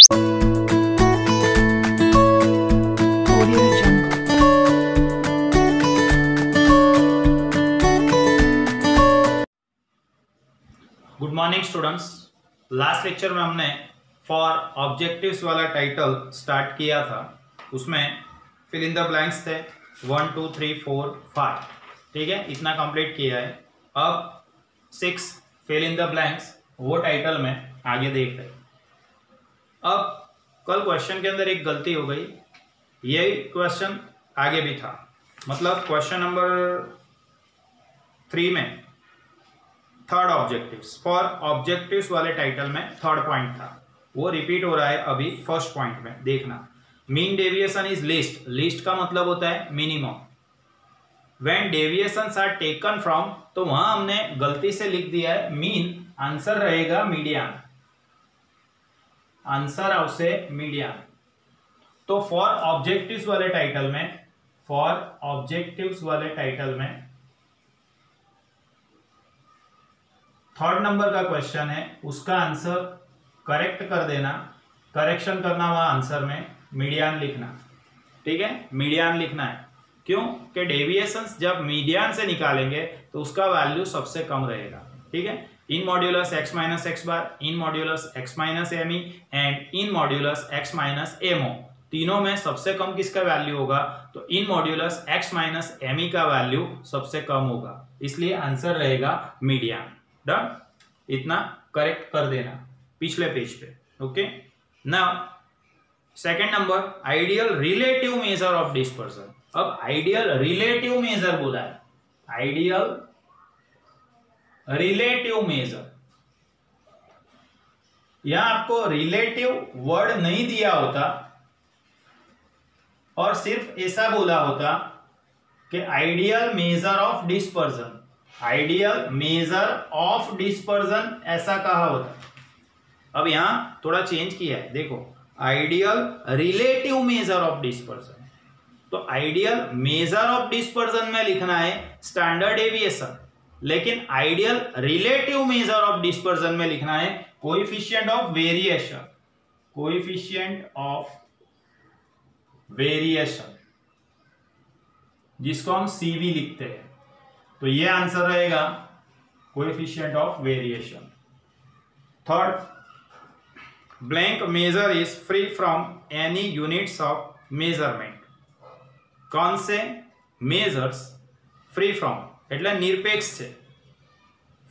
Good morning students. Last lecture में हमने for objectives वाला टाइटल स्टार्ट किया था। उसमें फिल इन द ब्लैंक्स थे 1 2 3 4 5, ठीक है, इतना कंप्लीट किया है। अब 6 फिल इन द ब्लैंक्स वो टाइटल में आगे देख रहे। अब कल क्वेश्चन के अंदर एक गलती हो गई, यही क्वेश्चन आगे भी था। मतलब क्वेश्चन नंबर 3 में थर्ड ऑब्जेक्टिव्स, फॉर ऑब्जेक्टिव्स वाले टाइटल में थर्ड पॉइंट था, वो रिपीट हो रहा है अभी फर्स्ट पॉइंट में। देखना, mean deviation is least. Least का मतलब होता है minimum. When deviations are taken from, तो वहां हमने गलती से लिख दिया है मीन, आंसर रहेगा मीडियन, आंसर आवशे मीडियन। तो फॉर ऑब्जेक्टिव्स वाले टाइटल में, फॉर ऑब्जेक्टिव्स वाले टाइटल में थर्ड नंबर का क्वेश्चन है, उसका आंसर करेक्ट कर देना। करेक्शन करना वहां आंसर में मीडियन लिखना, ठीक है, मीडियन लिखना है। क्यों कि डेविएशंस जब मीडियन से निकालेंगे तो उसका वैल्यू सबसे कम रहेगा, ठीक है। In modulus x minus x bar, in modulus x minus M E and in modulus x minus M O, तीनों में सबसे कम किसका वैल्यू होगा? तो in modulus x minus M E का वैल्यू सबसे कम होगा, इसलिए आंसर रहेगा मीडियन। डन, इतना करेक्ट कर देना पिछले पेज पे। Okay, now second number, ideal relative measure of dispersion. अब आइडियल रिलेटिव मेजर बोला है, आइडियल रिलेटिव मेजर। यहां आपको रिलेटिव वर्ड नहीं दिया होता और सिर्फ ऐसा बोला होता कि ideal measure of dispersion, ideal measure of dispersion ऐसा कहा होता। अब यहां थोड़ा चेंज किया है, देखो, ideal relative measure of dispersion. तो आइडियल मेजर ऑफ डिस्पर्सन में लिखना है स्टैंडर्ड डेविएशन, लेकिन ideal relative measure of dispersion में लिखना है coefficient of variation, coefficient of variation, जिसको हम सीवी लिखते हैं। तो ये आंसर रहेगा coefficient of variation. Third, blank measure is free from any units of measurement. कौन से मेजर्स फ्री फ्रॉम એટલે નિરપેક્ષ છે,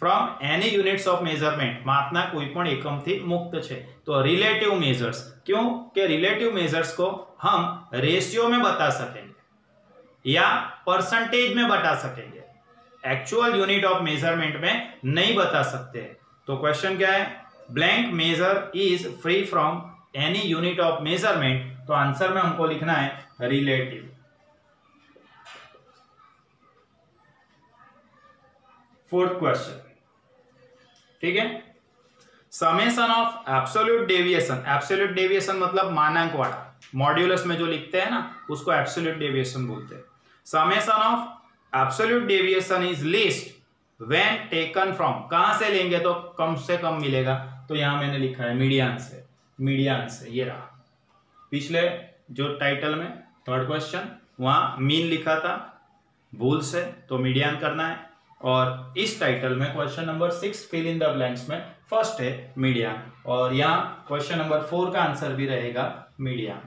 from any units of measurement, मापना कोई पण एकम थी मुक्त છે। तो रिलेटिव मेजर्स, क्यों कि रिलेटिव मेजर्स को हम रेशियो में बता सकेंगे या परसेंटेज में बता सकेंगे, एक्चुअल यूनिट ऑफ मेजरमेंट में नहीं बता सकते। तो क्वेश्चन क्या है? Blank measure is free from any unit of measurement, तो आंसर में हमको लिखना है रिलेटिव। फोर्थ क्वेश्चन, ठीक है, summation of absolute deviation. Absolute deviation मतलब मानांक वाला, मॉड्यूलस में जो लिखते हैं ना उसको एब्सोल्यूट डेविएशन बोलते हैं। Summation of absolute deviation is least when taken from, कहां से लेंगे तो कम से कम मिलेगा? तो यहां मैंने लिखा है मीडियन से, मीडियन से। ये रहा पिछले जो टाइटल में थर्ड क्वेश्चन, वहां मीन लिखा था भूल से, तो मीडियन करना है। और इस टाइटल में question number 6 fill in the blanks में फर्स्ट है मीडियन, और यहां क्वेश्चन नंबर 4 का आंसर भी रहेगा median.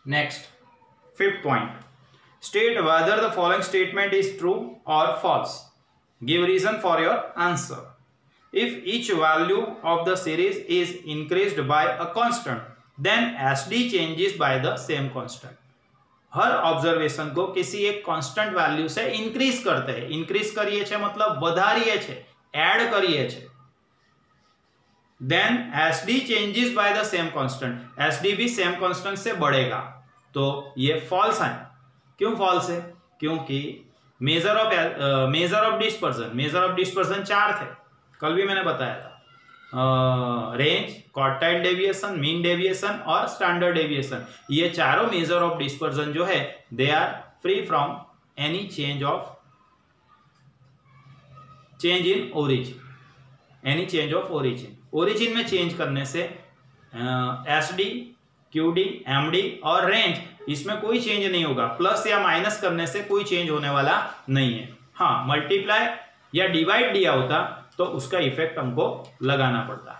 Next, fifth point, state whether the following statement is true और false, give reason for your answer. If each value of the series is increased by a constant, then SD changes by the same constant. हर observation को किसी एक constant value से increase करते हैं, increase करिए छे मतलब વધારીએ છે, ऐड करिए छे, then SD changes by the same constant, SD भी सेम कांस्टेंट से बढ़ेगा। तो ये फॉल्स है। क्यों फॉल्स है? क्योंकि मेजर ऑफ डिस्पर्सन 4 थे, कल भी मैंने बताया था, range, quartile deviation, mean deviation और स्टैंडर्ड डेविएशन। ये चारों मेजर ऑफ डिस्पर्सन जो है they are free from any change in origin, any change of origin, origin में चेंज करने से एसडी, क्यूडी, एमडी और रेंज इसमें कोई चेंज नहीं होगा। प्लस या माइनस करने से कोई चेंज होने वाला नहीं है। हाँ, मल्टीप्लाई या डिवाइड दिया होता तो उसका इफेक्ट हमको लगाना पड़ता।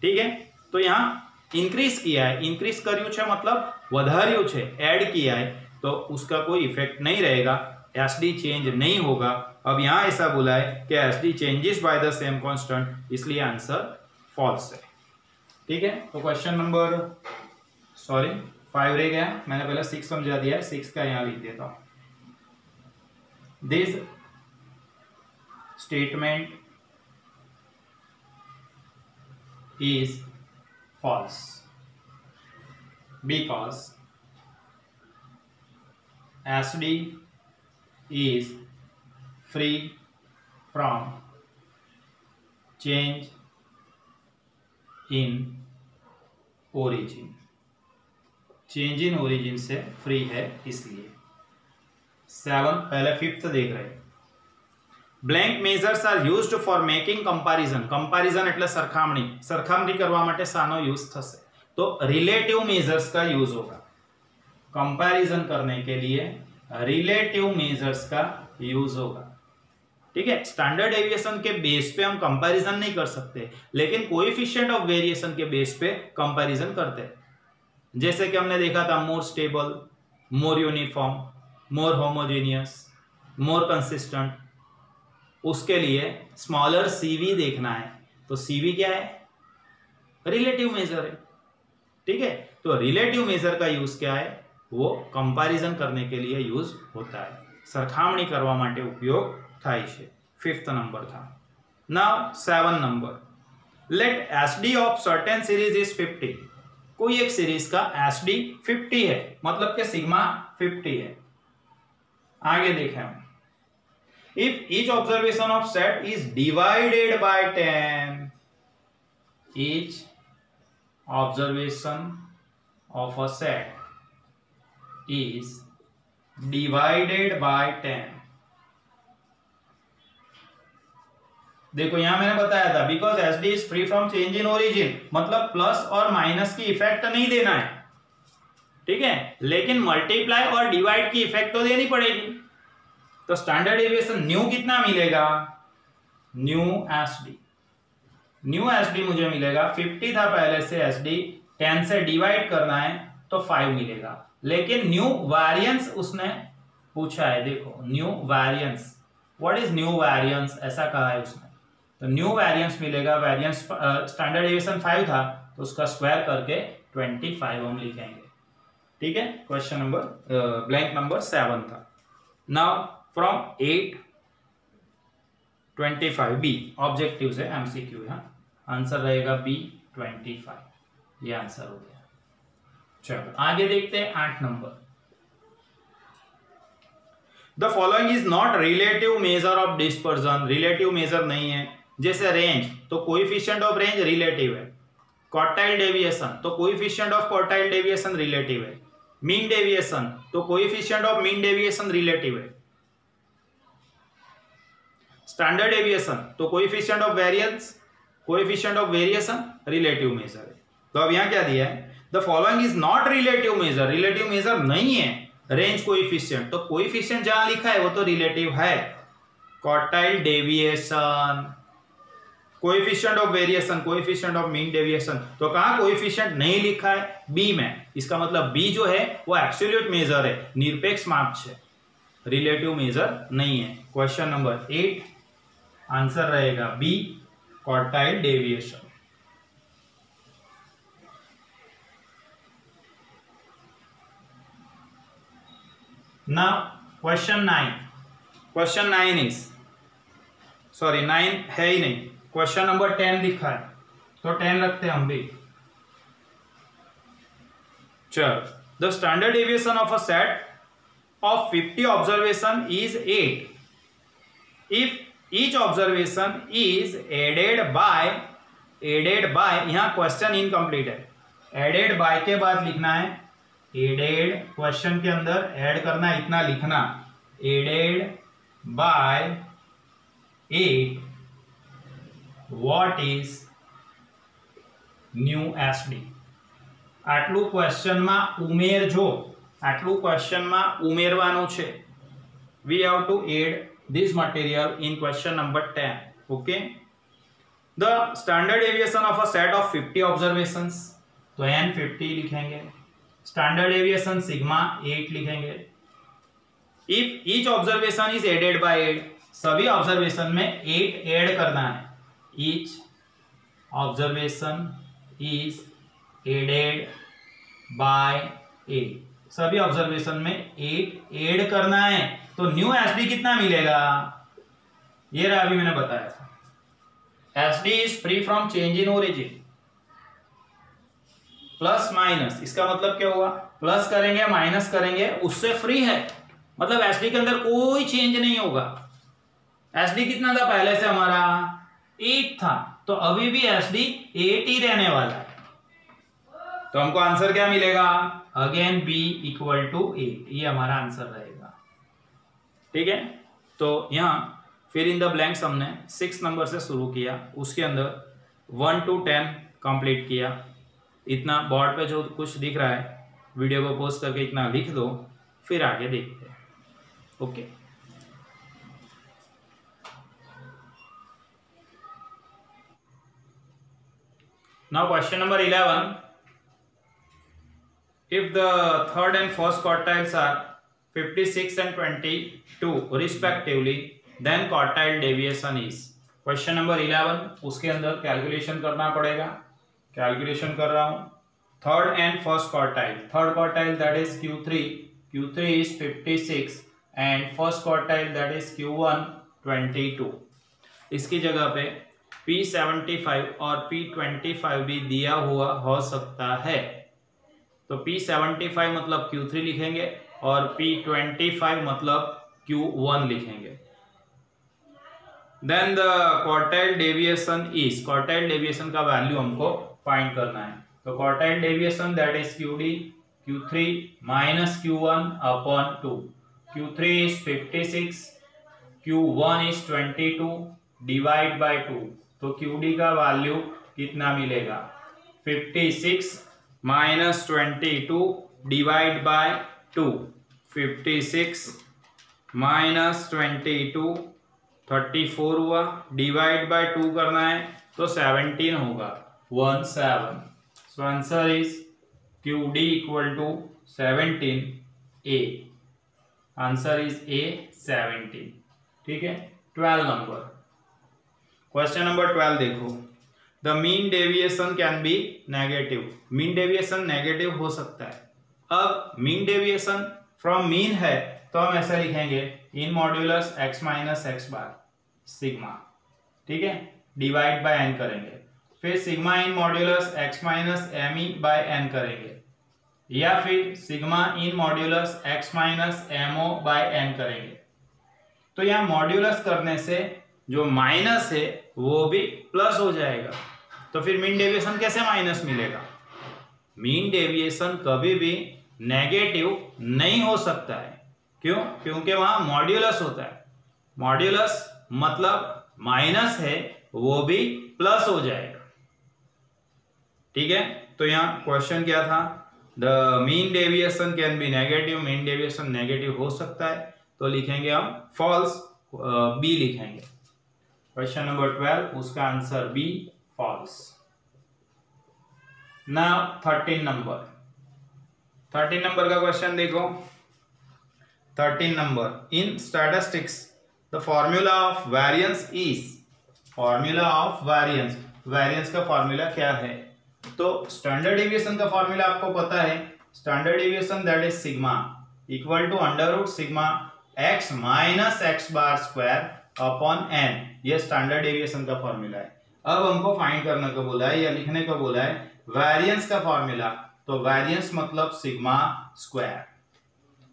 ठीक है, तो यहाँ इंक्रीज किया है, इंक्रीज કર્યું છે मतलब વધાર્યું છે, ऐड किया है, तो उसका कोई इफेक्ट नहीं रहेगा, एसडी चेंज नहीं होगा। अब यहाँ ऐसा बोला है कि SD changes by the same constant, इसलिए आंसर फॉल्स है। ठीक है, तो क्वेश्चन नंबर 5 रह गया, मैंने पहले 6 समझा दिया है, 6 का यहाँ लिख देता हूँ। This statement is false because SD is free from change in origin, change in origin से फ्री है इसलिए। 7 पहले 5th देख रहे हैं। Blank measures are used for making comparison, comparison એટલે સરખામણી, સરખામણી કરવા માટે શાનો यूज થશે? तो रिलेटिव मेजर्स का यूज होगा। कंपैरिजन करने के लिए रिलेटिव मेजर्स का यूज होगा। ठीक है, स्टैंडर्ड डेविएशन के बेस पे हम कंपैरिजन नहीं कर सकते, लेकिन कोएफिशिएंट ऑफ वेरिएशन के बेस पे कंपैरिजन करते हैं। जैसे कि हमने देखा था मोर स्टेबल, मोर यूनिफॉर्म, मोर होमोजेनियस, मोर कंसिस्टेंट, उसके लिए स्मॉलर सीवी देखना है, तो सीवी क्या है? रिलेटिव मेजर है। ठीक है, तो रिलेटिव मेजर का यूज क्या है? वो कंपैरिजन करने के लिए यूज होता है, सरखामणी करवा माटे उपयोग थाय छे। 5th नंबर था। Now 7 number, let SD of certain series is 50, कोई एक सीरीज का एसडी 50 है, मतलब कि सिग्मा 50 है। आगे देखें हम, if each observation of set is divided by 10, each observation of a set is divided by 10। देखो यहां मैंने बताया था because SD is free from change in origin, मतलब प्लस और माइनस की इफेक्ट नहीं देना है। ठीक है, लेकिन मल्टीप्लाई और डिवाइड की इफेक्ट तो देनी पड़ेगी। तो स्टैंडर्ड डेविएशन न्यू कितना मिलेगा? न्यू एसडी मुझे मिलेगा 50 था पहले से, एसडी 10 से डिवाइड करना है तो 5 मिलेगा। लेकिन न्यू वेरिएंस उसने पूछा है, देखो new variance, what is new variance ऐसा कहा है उसने, तो न्यू वेरिएंस मिलेगा। वेरिएंस स्टैंडर्ड डेविएशन 5 था तो उसका स्क्वायर करके 25 हम लिखेंगे। ठीक है, क्वेश्चन नंबर ब्लैंक नंबर 7 था। नाउ फ्रॉम 8-25 बी ऑब्जेक्टिव से एमसीक्यू है, आंसर रहेगा बी 25, ये आंसर हो गया। चलो आगे देखते हैं 8 number. The following is not relative measure of dispersion, relative measure नहीं है। जैसे रेंज, तो कोएफिशिएंट ऑफ रेंज रिलेटिव है। क्वार्टाइल डेविएशन, तो coefficient of quartile deviation relative है। मीन डेविएशन, तो coefficient of mean deviation relative है। स्टैंडर्ड डेविएशन, तो coefficient of variance, coefficient of variation relative major है। तो अब यहां क्या दिया है? The following is not relative major, relative measure नहीं है रेंज कोएफिशिएंट, तो कोएफिशिएंट जहां लिखा है वो तो रिलेटिव है। Quartile deviation, coefficient of variation, coefficient of mean deviation, तो कहां कोएफिशिएंट नहीं लिखा है? बी में। इसका मतलब बी जो है वो एब्सोल्यूट मेजर है, निरपेक्ष माप है, रिलेटिव मेजर नहीं है। क्वेश्चन नंबर 8 आंसर रहेगा B, quartile deviation. Now question 9, question 9 is, sorry 9 है ही नहीं, क्वेश्चन नंबर 10 लिखा है तो 10 रखते हैं हम भी। चल, the standard deviation of a set of 50 observation is 8 if each observation is added by, यहाँ क्वेश्चन इनकम्प्लीट है, एडेड बाय के बाद लिखना है एडेड, क्वेश्चन के अंदर ऐड करना है, इतना लिखना, added by 8 what is new SD. આટલું ક્વેશ્ચનમાં ઉમેરજો, આટલું ક્વેશ્ચનમાં ઉમેરવાનું છે. We have to add this material in question number 10. Okay. The standard deviation of a set of 50 observations, तो n 50 लिखेंगे. स्टैंडर्ड डेविएशन सिग्मा 8 लिखेंगे. If each observation is added by 8, सभी ऑब्जर्वेशन में 8 ऐड करना है. Each observation is added by 8, सभी observation में 8 add करना है. तो न्यू एसडी कितना मिलेगा? ये रहा, अभी मैंने बताया था. SD is free from change in origin. Plus minus, इसका मतलब क्या हुआ? प्लस करेंगे माइनस करेंगे उससे फ्री है, मतलब एसडी के अंदर कोई चेंज नहीं होगा. एसडी कितना था पहले से? हमारा 8 था, तो अभी भी एसडी 8 ही रहने वाला है. तो हमको आंसर क्या मिलेगा? अगेन बी इक्वल टू 8, ये हमारा आंसर रहेगा. ठीक है. तो यहां फिर इन द ब्लैंक्स हमने 6 नंबर से शुरू किया, उसके अंदर 1 to 10 कंप्लीट किया. इतना बोर्ड पे जो कुछ दिख रहा है वीडियो को पोस्ट करके इतना लिख दो, फिर आगे देखते हैं. Okay. Now question number 11. If the third and first quartiles are 56 and 22 respectively, then quartile deviation is. Question number 11, उसके अंदर कैलकुलेशन करना पड़ेगा. कैलकुलेशन कर रहा हूं. Third and first quartile, third quartile that is Q3 is 56 and first quartile that is Q1 22. इसकी जगह पे P75 और P25 भी दिया हुआ हो सकता है. तो P75 मतलब Q3 लिखेंगे और P25 मतलब Q1 लिखेंगे. Then the quartile deviation is, quartile deviation का वैल्यू हमको फाइंड करना है. तो quartile deviation that is Q3 minus Q1 upon 2. Q3 is 56, Q1 is 22 divide by 2. तो QD का वैल्यू कितना मिलेगा? 56 माइनस 22 डिवाइड बाय 2. 56 माइनस 22 34 हुआ, डिवाइड बाय 2 करना है तो 17 होगा. 17. So answer is QD equal to 17 A. Answer is A 17. ठीक है. 12 नंबर, क्वेश्चन नंबर 12 देखो. The mean deviation can be negative. Mean deviation negative हो सकता है. अब मीन डेविएशन फ्रॉम मीन है तो हम ऐसा लिखेंगे in modulus x minus x bar sigma. ठीक है. डिवाइड बाय n करेंगे, फिर sigma in modulus x minus M E by n करेंगे, या फिर sigma in modulus x minus M O by n करेंगे. तो यहाँ मॉड्यूलस करने से जो माइनस है वो भी प्लस हो जाएगा. तो फिर मीन डेविएशन कैसे माइनस मिलेगा? मीन डेविएशन कभी भी नेगेटिव नहीं हो सकता है. क्यों? क्योंकि वहां मॉड्यूलस होता है. मॉड्यूलस मतलब माइनस है वो भी प्लस हो जाएगा. ठीक है. तो यहाँ क्वेश्चन क्या था? The mean deviation can be negative. Mean deviation negative हो सकता है, तो लिखेंगे हम फॉल्स, बी लिखेंगे. क्वेश्चन नंबर 12, उसका answer B false. Now 13 number, 13 number का क्वेश्चन देखो. 13 number, in statistics the formula of variance is. Formula of variance, variance का फॉर्मूला क्या है? तो स्टैंडर्ड डेविएशन का फॉर्मूला आपको पता है. Standard deviation that is sigma equal to under root sigma x minus x bar square upon n. ये standard deviation का फॉर्मूला है. अब हमको फाइंड करने को बोला है या लिखने को बोला है वेरिएंस का फॉर्मूला. तो वेरिएंस मतलब सिग्मा स्क्वायर.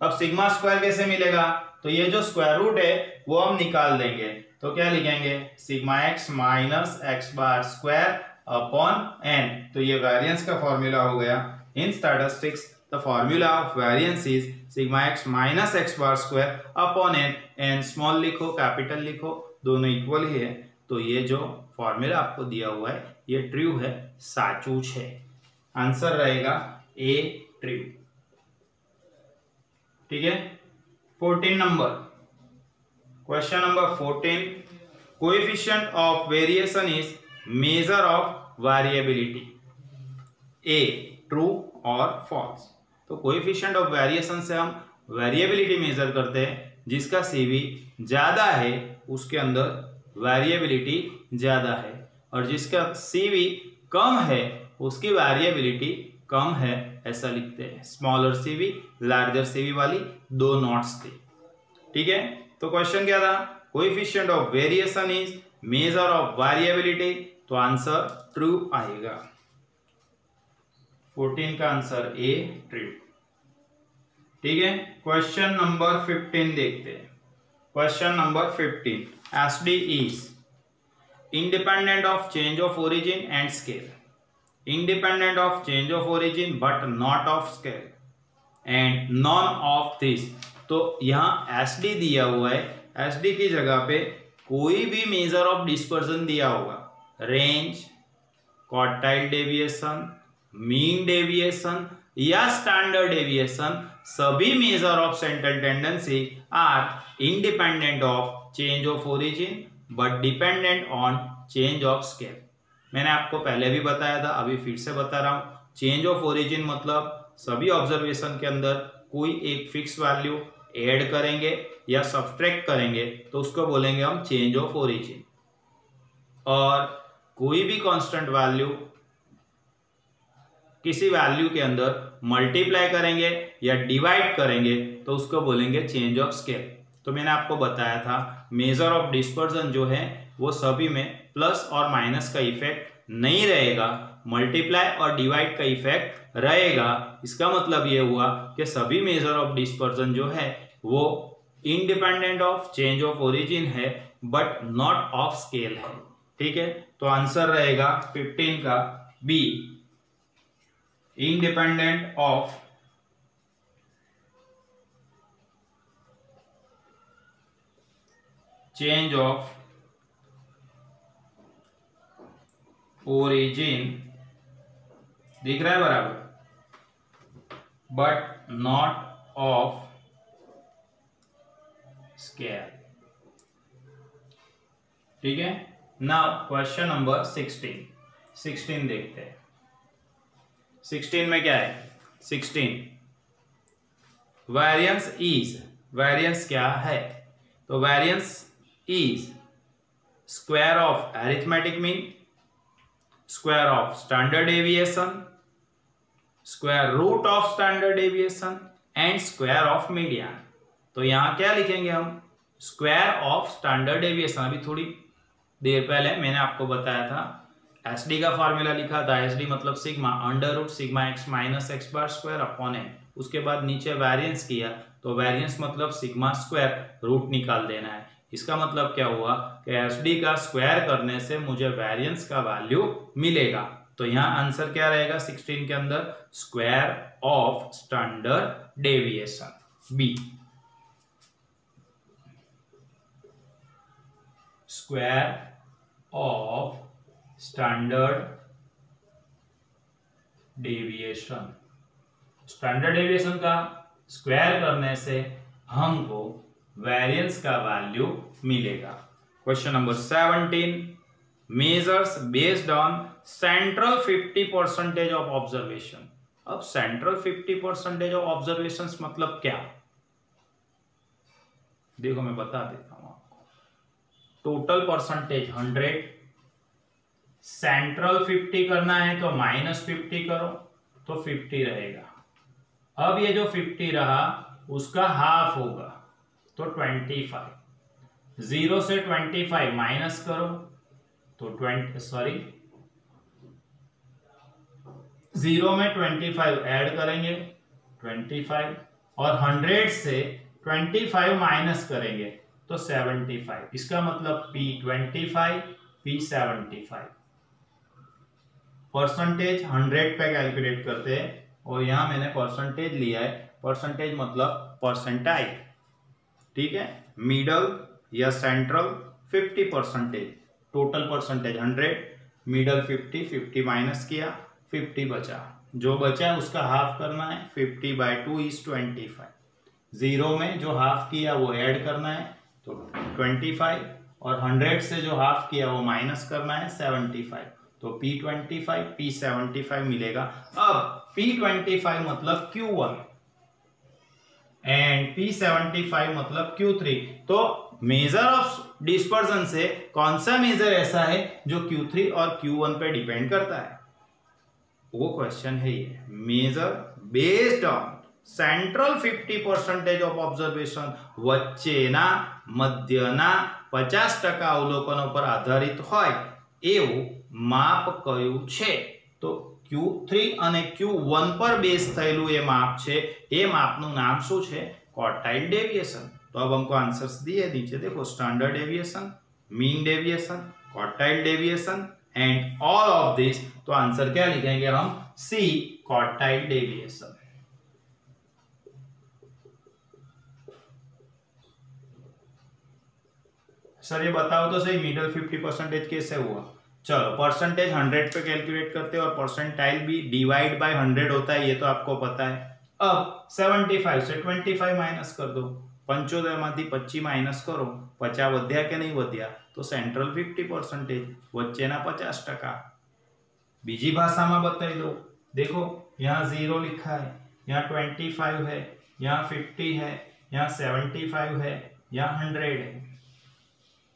अब सिग्मा स्क्वायर कैसे मिलेगा? तो ये जो स्क्वायर रूट है वो हम निकाल देंगे. तो क्या लिखेंगे? Sigma x minus x bar square upon n. तो ये वेरिएंस का फॉर्मूला हो गया. इन statistics the formula of variance is sigma x minus x bar square upon n. n small लिखो कैपिटल लिखो, दोनों इक्वल ही है. तो तो ये जो फॉर्मूला आपको दिया हुआ है ये ट्रू है, साचू है। आंसर रहेगा ए ट्रू। ठीक है। 14 number, question number 14, coefficient of variation is measure of variability, A true और फॉल्स। तो कोएफिशिएंट ऑफ वेरिएशन से हम वेरिएबिलिटी मेजर करते हैं, जिसका सीवी ज्यादा है उसके अंदर वेरिएबिलिटी ज्यादा है, और जिसका सीवी कम है उसकी वेरिएबिलिटी कम है, ऐसा लिखते हैं। स्मॉलर सीवी लार्जर सीवी वाली दो नोट्स थी। ठीक है। तो क्वेश्चन क्या था, coefficient of variation is measure of variability, तो आंसर ट्रू आएगा। 14 का आंसर ए ट्रू। ठीक है। क्वेश्चन नंबर 15 देखते हैं। Question number 15, SD is independent of change of origin and scale, independent of change of origin but not of scale and none of this. तो यहाँ SD दिया हुआ है, एसडी की जगह पे कोई भी मेजर ऑफ डिस्पर्जन दिया होगा, range, quartile deviation, mean deviation या स्टैंडर्ड डेविएशन, सभी measure of central tendency are independent of change of origin but dependent on change of scale. मैंने आपको पहले भी बताया था, अभी फिर से बता रहा हूं। चेंज ऑफ ओरिजिन मतलब सभी ऑब्जर्वेशन के अंदर कोई एक फिक्स वैल्यू ऐड करेंगे या सब्सट्रैक्ट करेंगे तो उसको बोलेंगे हम चेंज ऑफ ओरिजिन, और कोई भी कांस्टेंट वैल्यू किसी वैल्यू के अंदर मल्टीप्लाई करेंगे या डिवाइड करेंगे तो उसको बोलेंगे चेंज ऑफ स्केल। तो मैंने आपको बताया था मेजर ऑफ डिस्पर्जन जो है वो सभी में प्लस और माइनस का इफेक्ट नहीं रहेगा, मल्टीप्लाई और डिवाइड का इफेक्ट रहेगा। इसका मतलब ये हुआ कि सभी मेजर ऑफ डिस्पर्जन जो है वो independent of change of origin है बट नॉट ऑफ स्केल है। ठीक है। तो आंसर रहेगा 15 का B, independent of change of origin, दिख रहा है बराबर, बट नॉट ऑफ स्केल। ठीक है। नाउ क्वेश्चन नंबर 16 देखते हैं। 16 में क्या है, 16 वेरिएंस इज, वेरिएंस क्या है, तो variance is square of arithmetic mean, square of standard deviation, square root of standard deviation and square of median. तो यहां क्या लिखेंगे हम, स्क्वायर ऑफ स्टैंडर्ड डेविएशन। अभी थोड़ी देर पहले मैंने आपको बताया था, एसडी का फॉर्मूला लिखा था, एसडी मतलब sigma under root sigma x minus x bar square upon n. उसके बाद नीचे वेरिएंस किया, तो वेरिएंस मतलब सिग्मा स्क्वायर रूट निकाल देना है। इसका मतलब क्या हुआ कि एसडी का स्क्वायर करने से मुझे वेरिएंस का वैल्यू मिलेगा। तो यहाँ आंसर क्या रहेगा 16 के अंदर, square of standard deviation, B, square of standard deviation. Standard deviation का स्क्वायर करने से हमको वेरिएंस का वैल्यू मिलेगा। Question number 17, measures based on central 50% of observation. अब सेंट्रल 50% ऑफ ऑब्जर्वेशन मतलब क्या, देखो मैं बता देता हूं आपको। टोटल परसेंटेज 100, सेंट्रल 50 करना है तो -50 करो तो 50 रहेगा। अब ये जो 50 रहा उसका हाफ होगा तो 25, 0 से 25 माइनस करो तो 0 में 25 ऐड करेंगे 25, और 100 से 25 माइनस करेंगे तो 75। इसका मतलब P25 P75। परसेंटेज 100 पे कैलकुलेट करते हैं और यहां मैंने परसेंटेज लिया है, परसेंटेज मतलब परसेंटाइल। ठीक है। मिडल या central 50%, total percentage 100, middle 50, 50 minus किया, 50 बचा, जो बचा उसका हाफ करना है, 50/2 इज 25। जीरो में जो हाफ किया वो ऐड करना है तो 25, और 100 से जो हाफ किया वो माइनस करना है 75, तो P25 P75 मिलेगा। अब P25 मतलब Q1 एंड P75 मतलब Q3। तो मेजर ऑफ डिस्पर्सन से कौन सा मेजर ऐसा है जो Q3 और Q1 पे डिपेंड करता है, वो क्वेश्चन है ये। Measure based on central 50% of observation વચ્ચેના મધ્યના 50% અવલોકનો પર આધારિત હોય એવું માપ કયું છે? તો Q3 અને Q1 પર બેઝ થયેલું એ માપ છે, એ માપનું નામ શું છે? ક્વાર્ટાઇલ ડેવિએશન। तो अब हमको आंसर्स दिए नीचे देखो, standard deviation, mean deviation, quartile deviation and all of this. तो आंसर क्या लिखेंगे हम? सी, क्वार्टाइल डेविएशन। सर ये बताओ तो सही, मिडल 50% कैसे हुआ? चलो, परसेंटेज 100 पे कैलकुलेट करते हैं और परसेंटाइल भी डिवाइड बाय 100 होता है, ये तो आपको पता है। अब 75 से 25 माइनस कर दो, 75 मांथी 25 माइनस करो, 50 વધ્યા કે नहीं વધ્યા? तो सेंट्रल 50%, વચ્ચેના 50%। બીજી ભાષામાં बताई दो, देखो यहाँ 0 लिखा है, यहाँ 25 है, यहाँ 50 है, यहाँ 75 है, यहाँ 100 है,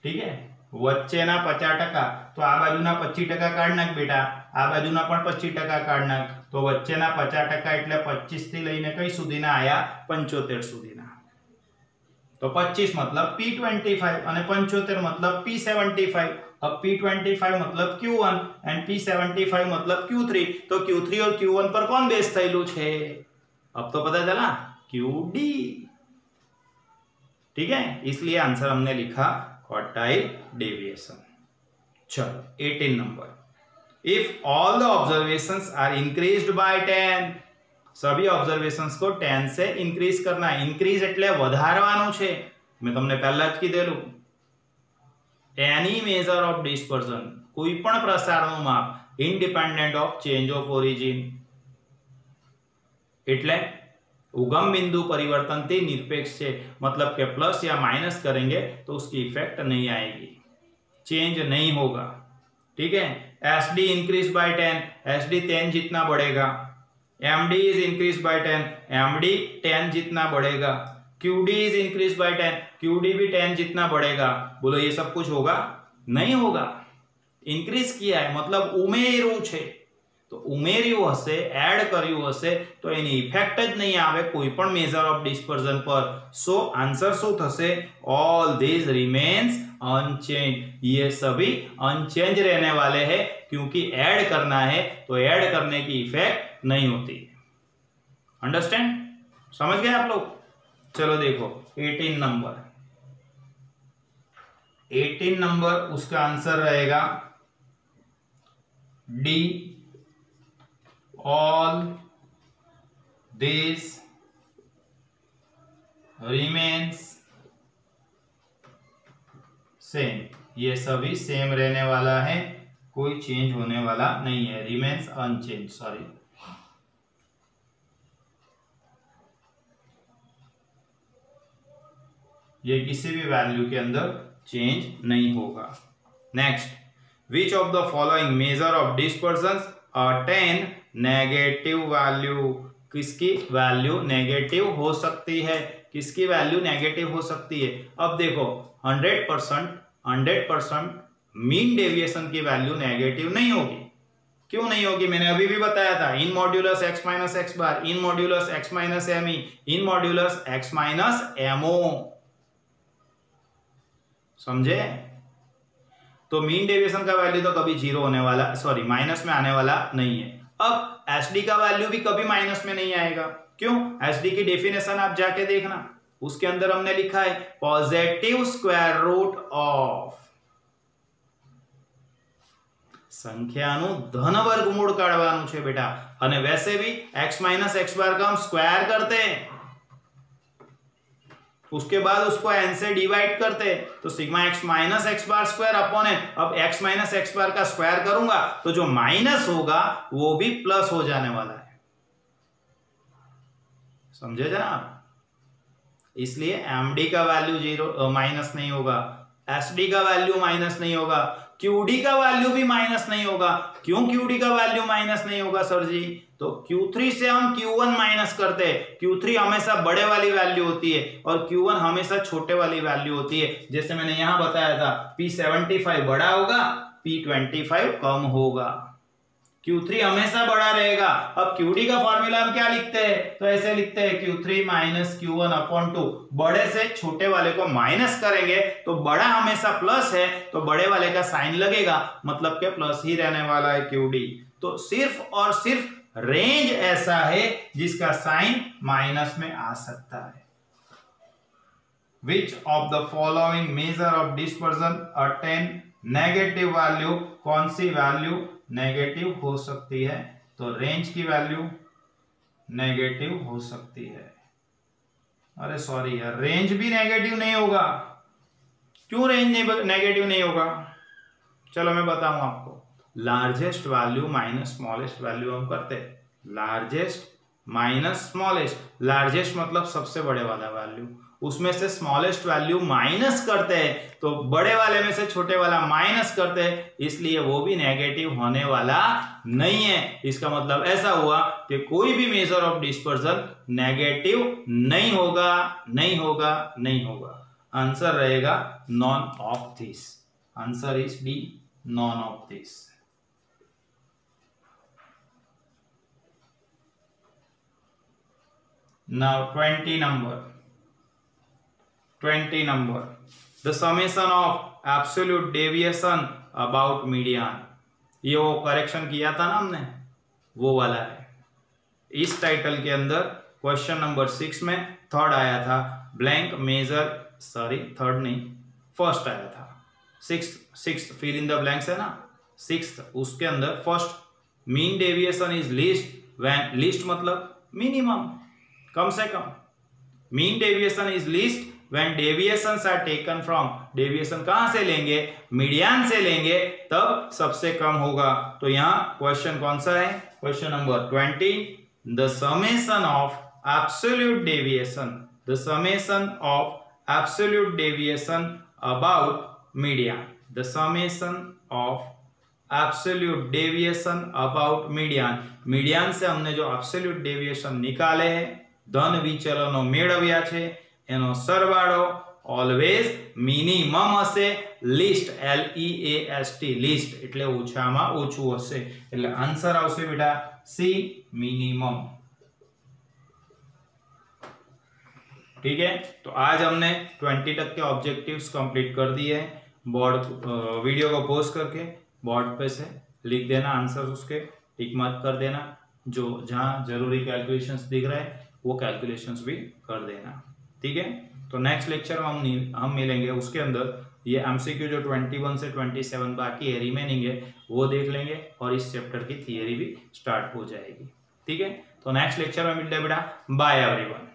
ठीक है। વચ્ચેના 50%, तो आ बाजुना 25% काढ नाख बेटा, आ बाजुना पण 25% काढ नाख, तो वच्चेना 50% એટલે 25 થી લઈને કઈ સુધીના આયા? 75 સુધીના। तो 25 मतलब P25 અને 75 मतलब P75। अब P25 मतलब Q1 एंड P75 मतलब Q3। तो Q3 और Q1 पर कौन बेस થયેલું છે? अब तो पता चला, QD, ठीक है। इसलिए आंसर हमने लिखा क्वार्टाइल डेविएशन। चलो 18 number, if all the observations are increased by 10, सभी ऑब्जर्वेशंस को 10 से इंक्रीज करना है। इंक्रीज એટલે વધારવાનું છે, મેં તમને પહેલા જ કીધેલું। એની મેજર ઓફ ડિસ્પર્ઝન, કોઈ પણ પ્રસારનું માપ independent of change of origin, એટલે उगम बिंदु परिवर्तन से निरपेक्ष है, मतलब के प्लस या माइनस करेंगे तो उसकी इफेक्ट नहीं आएगी, चेंज नहीं होगा, ठीक है। एसडी इंक्रीज बाय 10, एसडी 10 जितना बढ़ेगा। MD is increase by 10, MD 10 जितना बढ़ेगा। QD is increase by 10, QD भी 10 जितना बढ़ेगा। बोलो ये सब कुछ होगा? नहीं होगा। इंक्रीज किया है मतलब उमेरू छे, तो उमेर्યું હશે, એડ કર્યું હશે, તો એની ઇફેક્ટ જ નહીં આવે કોઈ પણ મેજર ઓફ ડિસ્પર્ઝન પર। सो आंसर શું થશે? ऑल दिस रिमेन्स अनचेंज, ये सभी अनचेंज रहने वाले हैं, क्योंकि ऐड करना है तो ऐड करने की इफेक्ट नहीं होती। अंडरस्टैंड? समझ गए आप लोग? चलो देखो 18 नंबर, 18 नंबर उसका आंसर रहेगा D, all this remains same, ये सभी सेम रहने वाला है, कोई चेंज होने वाला नहीं है। remains unchanged, सॉरी, ये किसी भी वैल्यू के अंदर चेंज नहीं होगा। Next, which of the following measure of dispersions attain negative value, किसकी वैल्यू नेगेटिव हो सकती है, किसकी वैल्यू नेगेटिव हो सकती है? अब देखो 100% मीन डेविएशन की वैल्यू नेगेटिव नहीं होगी। क्यों नहीं होगी? मैंने अभी भी बताया था, in modulus x minus x bar, in modulus x minus M E, in modulus x minus MO, समझे? तो मीन डेविएशन का वैल्यू तो कभी जीरो होने वाला, सॉरी माइनस में आने वाला नहीं है। अब एसडी का वैल्यू भी कभी माइनस में नहीं आएगा। क्यों? एसडी की डेफिनेशन आप जाके देखना, उसके अंदर हमने लिखा है पॉजिटिव स्क्वायर रूट ऑफ, संख्याનું ધન વર્ગમૂળ કાઢવાનું છે બેટા। અને वैसे भी x माइनस एक्स बार का हम स्क्वायर करते हैं, उसके बाद उसको n से डिवाइड करते तो sigma x minus x bar square upon n। अब x माइनस एक्स बार का स्क्वायर करूंगा तो जो माइनस होगा वो भी प्लस हो जाने वाला है, समझे जनाब। इसलिए md का वैल्यू जीरो माइनस नहीं होगा, sd का वैल्यू माइनस नहीं होगा, qd का वैल्यू भी माइनस नहीं होगा। क्यों qd का वैल्यू माइनस नहीं होगा सर जी? तो q3 से हम q1 माइनस करते हैं। q3 हमेशा बड़े वाली वैल्यू होती है और q1 हमेशा छोटे वाली वैल्यू होती है। जैसे मैंने यहां बताया था p75 बड़ा होगा, p25 कम होगा। Q3 हमेशा बड़ा रहेगा। अब QD का फॉर्मूला हम क्या लिखते हैं? तो ऐसे लिखते हैं Q3 माइनस Q1 अपॉन 2। बड़े से छोटे वाले को माइनस करेंगे तो बड़ा हमेशा प्लस है तो बड़े वाले का साइन लगेगा, मतलब के प्लस ही रहने वाला है QD। तो सिर्फ और सिर्फ रेंज ऐसा है जिसका साइन माइनस में आ सकता है। Which of the following measure of dispersion attain negative value? कौन सी वैल्यू नेगेटिव हो सकती है? तो रेंज की वैल्यू नेगेटिव हो सकती है। अरे सॉरी यार, रेंज भी नेगेटिव नहीं होगा। क्यों रेंज नेगेटिव नहीं होगा? चलो मैं बताऊं आपको। Largest value minus smallest value हम करते हैं, लार्जेस्ट माइनस स्मॉलेस्ट। लार्जेस्ट मतलब सबसे बड़े वाला वैल्यू, उसमें से स्मॉलेस्ट वैल्यू माइनस करते हैं तो बड़े वाले में से छोटे वाला माइनस करते हैं, इसलिए वो भी नेगेटिव होने वाला नहीं है। इसका मतलब ऐसा हुआ कि कोई भी मेजर ऑफ डिस्पर्जन नेगेटिव नहीं होगा, नहीं होगा, नहीं होगा। आंसर रहेगा none of this. Answer is D, none of this. Now 20 number, the summation of absolute deviation about median। ये वो करेक्शन किया था ना हमने, वो वाला है। इस टाइटल के अंदर क्वेश्चन नंबर 6 में थर्ड आया था ब्लैंक मेजर, सॉरी थर्ड नहीं, फर्स्ट आया था। Six fill in the blanks है ना, 6th उसके अंदर first mean deviation is least when, least मतलब मिनिमम, कम से कम। Mean deviation is least when deviations are taken from, deviation कहां से लेंगे? मीडियन से लेंगे, तब सबसे कम होगा। तो यहां क्वेश्चन कौन सा है? Question number 20, the summation of absolute deviation, the summation of absolute deviation about median, the summation of absolute deviation about median। Median से हमने जो absolute deviation निकाले हैं, ધન વિચલનો મેળવ્યા છે, એનો સરવાળો ઓલવેઝ મિનિમમ હશે, લિસ્ટ LEAST લિસ્ટ એટલે ઓછામાં ઓછું હશે, એટલે આન્સર આવશે બેટા C મિનિમમ। ठीक है, तो आज हमने 20 तक के ऑब्जेक्टिव्स कंप्लीट कर दिए हैं। बोर्ड वीडियो को पॉज करके बोर्ड पे से लिख देना आंसर, उसके टिक मार्क कर देना, जो जहां जरूरी कैलकुलेशंस दिख रहे हैं वो कैलकुलेशंस भी कर देना। ठीक है, तो नेक्स्ट लेक्चर में हम मिलेंगे, उसके अंदर ये MCQ जो 21 से 27 बाकी है, रिमेनिंग है, वो देख लेंगे और इस चैप्टर की थियरी भी स्टार्ट हो जाएगी। ठीक है, तो नेक्स्ट लेक्चर में मिलते हैं बेटा। Bye everyone.